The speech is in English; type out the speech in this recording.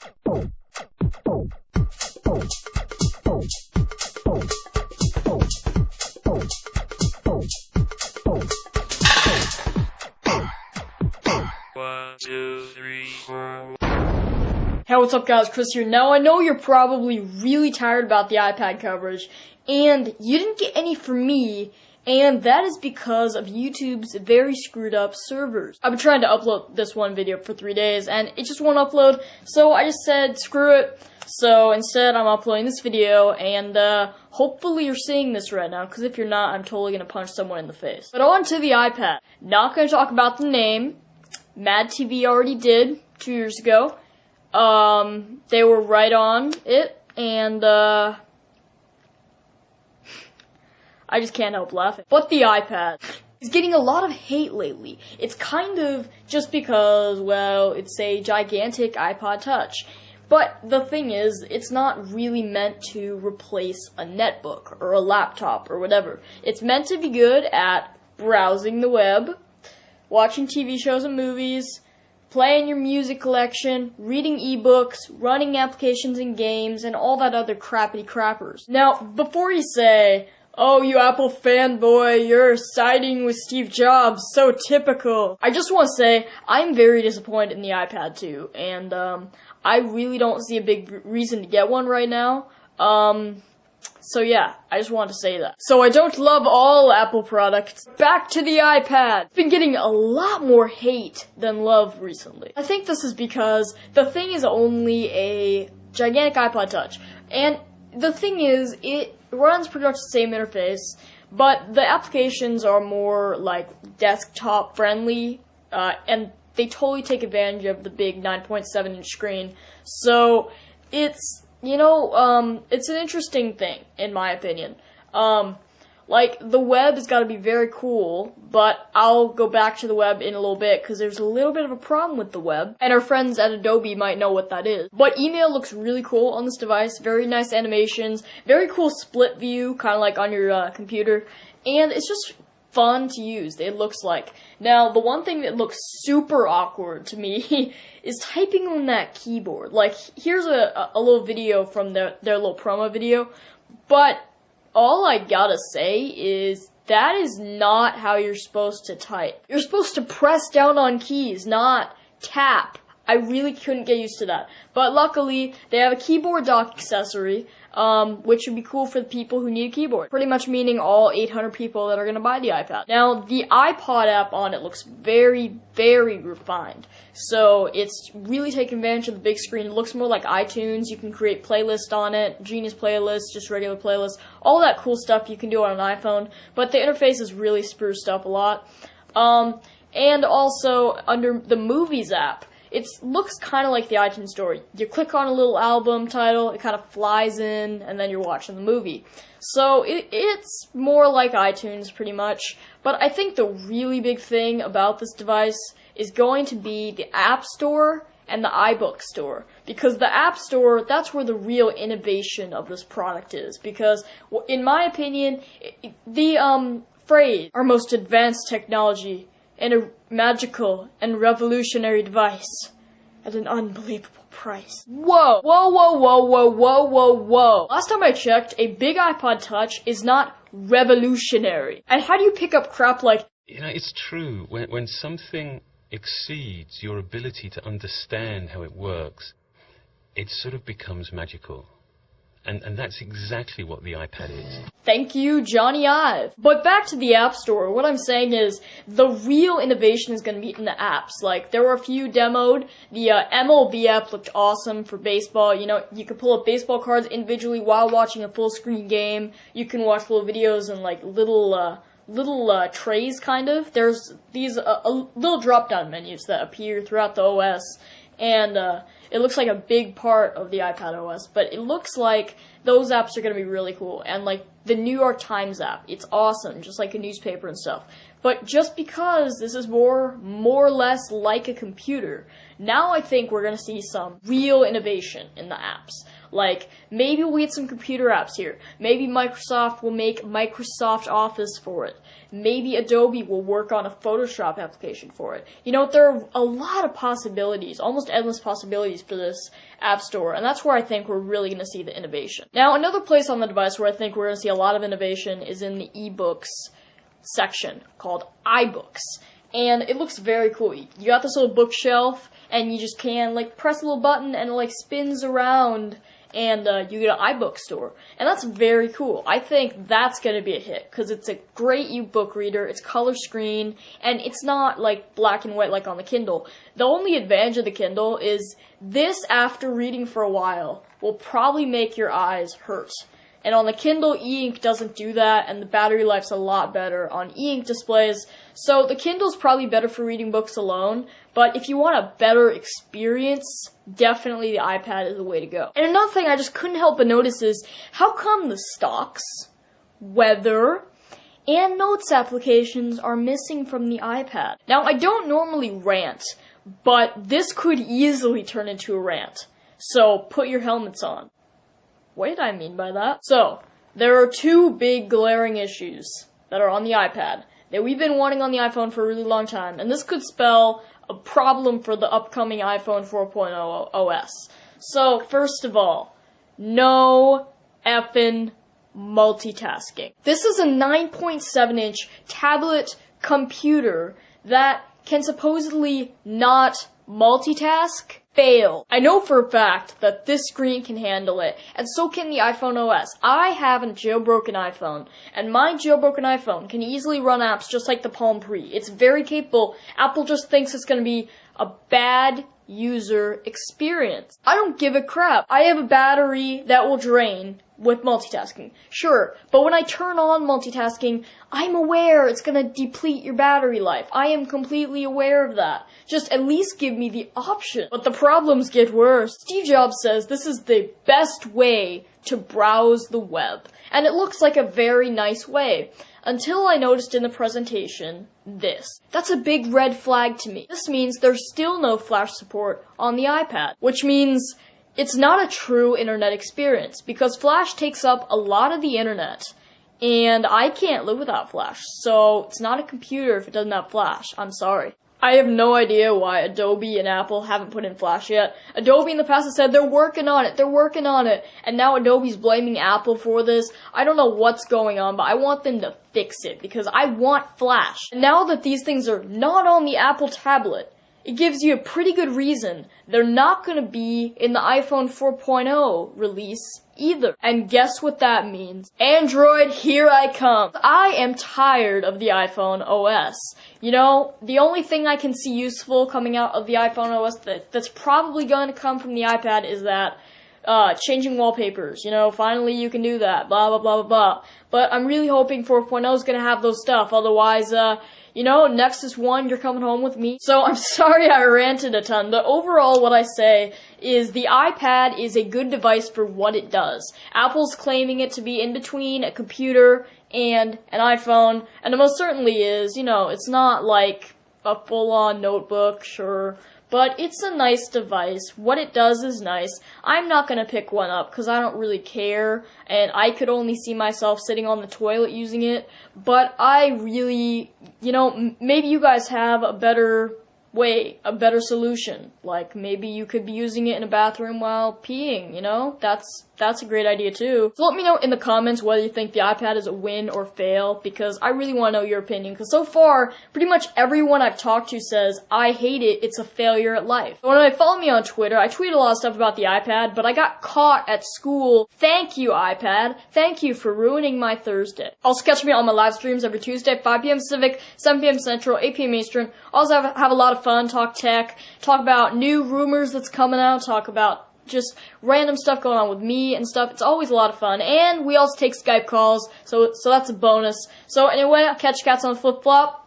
One, two, three, four. Hey, what's up guys, Chris here. Now I know you're probably really tired about the iPad coverage, and you didn't get any from me, and that is because of YouTube's very screwed up servers. I've been trying to upload this one video for 3 days, and it just won't upload, so I just said, screw it. So instead, I'm uploading this video, and hopefully you're seeing this right now, because if you're not, I'm totally going to punch someone in the face. But on to the iPad. Not going to talk about the name. Mad TV already did 2 years ago. They were right on it, and I just can't help laughing. But the iPad is getting a lot of hate lately. It's kind of just because, well, it's a gigantic iPod Touch. But the thing is, it's not really meant to replace a netbook or a laptop or whatever. It's meant to be good at browsing the web, watching TV shows and movies, playing your music collection, reading ebooks, running applications and games, and all that other crappity crappers. Now, before you say, oh, you Apple fanboy, you're siding with Steve Jobs, so typical. I just want to say, I'm very disappointed in the iPad 2, and I really don't see a big reason to get one right now. So yeah, I just wanted to say that. So I don't love all Apple products. Back to the iPad. It's been getting a lot more hate than love recently. I think this is because the thing is only a gigantic iPod Touch. And the thing is, it runs pretty much the same interface, but the applications are more like desktop friendly, and they totally take advantage of the big 9.7-inch screen. So it's, you know, it's an interesting thing, in my opinion. Like, the web has got to be very cool, but I'll go back to the web in a little bit, because there's a little bit of a problem with the web, and our friends at Adobe might know what that is. But email looks really cool on this device, very nice animations, very cool split view, kind of like on your computer, and it's just fun to use, it looks like. Now, the one thing that looks super awkward to me is typing on that keyboard. Like, here's a little video from their little promo video, but all I gotta say is that is not how you're supposed to type. You're supposed to press down on keys, not tap. I really couldn't get used to that. But luckily, they have a keyboard dock accessory, which would be cool for the people who need a keyboard. Pretty much meaning all 800 people that are going to buy the iPad. Now, the iPod app on it looks very, very refined. So, it's really taking advantage of the big screen. It looks more like iTunes. You can create playlists on it, Genius playlists, just regular playlists. All that cool stuff you can do on an iPhone. But the interface is really spruced up a lot. And also, under the Movies app, it looks kind of like the iTunes Store. You click on a little album title, it kind of flies in, and then you're watching the movie. So it's more like iTunes, pretty much. But I think the really big thing about this device is going to be the App Store and the iBook Store. Because the App Store, that's where the real innovation of this product is. Because, in my opinion, the phrase, our most advanced technology, and a magical and revolutionary device at an unbelievable price. Whoa! Whoa, whoa, whoa, whoa, whoa, whoa, whoa. Last time I checked, a big iPod Touch is not revolutionary. And how do you pick up crap like... You know, it's true. When something exceeds your ability to understand how it works, it sort of becomes magical. And that's exactly what the iPad is. Thank you, Johnny Ive. But back to the App Store, what I'm saying is, the real innovation is going to be in the apps. Like, there were a few demoed. The MLB app looked awesome for baseball. You know, you could pull up baseball cards individually while watching a full-screen game. You can watch little videos and, like, little trays, kind of. There's these little drop-down menus that appear throughout the OS. And it looks like a big part of the iPad OS, but it looks like those apps are going to be really cool. And like the New York Times app, it's awesome, just like a newspaper and stuff. But just because this is more or less like a computer, now I think we're going to see some real innovation in the apps. Like, maybe we'll get some computer apps here. Maybe Microsoft will make Microsoft Office for it. Maybe Adobe will work on a Photoshop application for it. You know, there are a lot of possibilities, almost endless possibilities for this App Store, and that's where I think we're really going to see the innovation. Now, another place on the device where I think we're going to see a lot of innovation is in the ebooks section called iBooks. And it looks very cool. You got this little bookshelf, and you just can, like, press a little button, and it, like, spins around, and you get an iBook store. And that's very cool. I think that's going to be a hit, because it's a great ebook reader, it's color screen, and it's not, like, black and white like on the Kindle. The only advantage of the Kindle is this, after reading for a while, will probably make your eyes hurt. And on the Kindle, e-ink doesn't do that, and the battery life's a lot better on e-ink displays. So the Kindle's probably better for reading books alone, but if you want a better experience, definitely the iPad is the way to go. And another thing I just couldn't help but notice is, how come the stocks, weather, and notes applications are missing from the iPad? Now, I don't normally rant, but this could easily turn into a rant. So put your helmets on. What did I mean by that? So, there are two big glaring issues that are on the iPad that we've been wanting on the iPhone for a really long time, and this could spell a problem for the upcoming iPhone 4.0 OS. So, first of all, no effing multitasking. This is a 9.7-inch tablet computer that can supposedly not multitask. Fail. I know for a fact that this screen can handle it, and so can the iPhone OS. I have a jailbroken iPhone, and my jailbroken iPhone can easily run apps just like the Palm Pre. It's very capable. Apple just thinks it's going to be a bad user experience. I don't give a crap. I have a battery that will drain with multitasking. Sure, but when I turn on multitasking, I'm aware it's going to deplete your battery life. I am completely aware of that. Just at least give me the option. But the problems get worse. Steve Jobs says this is the best way to browse the web. And it looks like a very nice way. Until I noticed in the presentation this. That's a big red flag to me. This means there's still no Flash support on the iPad, which means it's not a true internet experience, because Flash takes up a lot of the internet, and I can't live without Flash, so it's not a computer if it doesn't have Flash. I'm sorry. I have no idea why Adobe and Apple haven't put in Flash yet. Adobe in the past has said they're working on it, and now Adobe's blaming Apple for this. I don't know what's going on, but I want them to fix it, because I want Flash. And now that these things are not on the Apple tablet, it gives you a pretty good reason they're not going to be in the iPhone 4.0 release either. And guess what that means? Android, here I come. I am tired of the iPhone OS. You know, the only thing I can see useful coming out of the iPhone OS that's probably going to come from the iPad is that changing wallpapers, you know, finally you can do that, blah, blah, blah, blah, blah. But I'm really hoping 4.0 is going to have those stuff, otherwise, you know, Nexus 1, you're coming home with me. So I'm sorry I ranted a ton, but overall what I say is the iPad is a good device for what it does. Apple's claiming it to be in between a computer and an iPhone, and it most certainly is. You know, it's not like a full-on notebook, sure, but it's a nice device. What it does is nice. I'm not going to pick one up because I don't really care, and I could only see myself sitting on the toilet using it, but I really, you know, maybe you guys have a better way, a better solution. Like, maybe you could be using it in a bathroom while peeing, you know? That's a great idea too. So let me know in the comments whether you think the iPad is a win or fail, because I really want to know your opinion, because so far, pretty much everyone I've talked to says, I hate it, it's a failure at life. When I follow me on Twitter, I tweet a lot of stuff about the iPad, but I got caught at school. Thank you, iPad. Thank you for ruining my Thursday. Also catch me on my live streams every Tuesday, 5 p.m. Pacific, 7 p.m. Central, 8 p.m. Eastern. Also have a lot of fun, talk tech, talk about new rumors that's coming out, talk about just random stuff going on with me and stuff. It's always a lot of fun. And we also take Skype calls, so that's a bonus. So anyway, I'll catch you cats on the flip-flop.